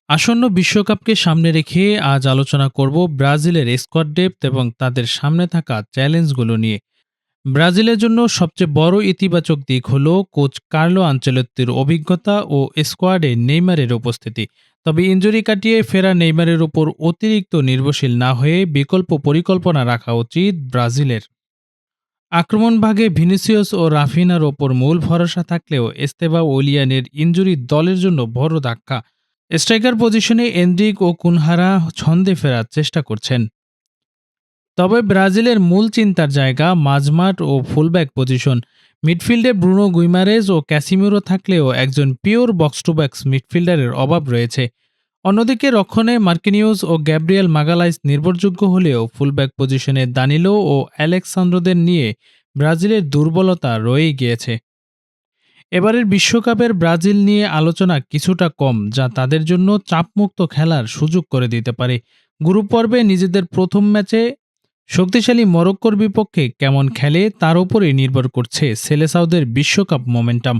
আসন্ন বিশ্বকাপকে সামনে রেখে আজ আলোচনা করব ব্রাজিলের স্কোয়াড ডেপথ এবং তাদের সামনে থাকা চ্যালেঞ্জগুলো নিয়ে। ব্রাজিলের জন্য সবচেয়ে বড় ইতিবাচক দিক হল কোচ কার্লো আনচেলত্তির অভিজ্ঞতা ও স্কোয়াডে নেইমারের উপস্থিতি। তবে ইনজুরি কাটিয়ে ফেরা নেইমারের উপর অতিরিক্ত নির্ভরশীল না হয়ে বিকল্প পরিকল্পনা রাখা উচিত ব্রাজিলের। আক্রমণ ভাগে ভিনিসিয়াস ও রাফিনার ওপর মূল ভরসা থাকলেও এস্তেবা ওলিয়ানের ইনজুরি দলের জন্য বড় ধাক্কা। স্ট্রাইকার পজিশনে এনরিক ও কুনহারা ছন্দে ফেরার চেষ্টা করছেন। তবে ব্রাজিলের মূল চিন্তার জায়গা মাঝমাঠ ও ফুলব্যাক পজিশন। মিডফিল্ডে ব্রুনো গুইমারেজ ও ক্যাসিমিরো থাকলেও একজন পিওর বক্স টু বক্স মিডফিল্ডারের অভাব রয়েছে। অন্যদিকে রক্ষণে মার্কিনিউস ও গ্যাব্রিয়েল মাগালাইস নির্ভরযোগ্য হলেও ফুলব্যাক পজিশনে দানিলো ও অ্যালেক্সান্দ্রোদের নিয়ে ব্রাজিলের দুর্বলতা রয়েই গিয়েছে। এবারের বিশ্বকাপের ব্রাজিল নিয়ে আলোচনা কিছুটা কম, যা তাদের জন্য চাপমুক্ত খেলার সুযোগ করে দিতে পারে। গ্রুপ পর্বে নিজেদের প্রথম ম্যাচে শক্তিশালী মরক্কোর বিপক্ষে কেমন খেলে তার উপরেই নির্ভর করছে সেলেসাওদের বিশ্বকাপ মোমেন্টাম।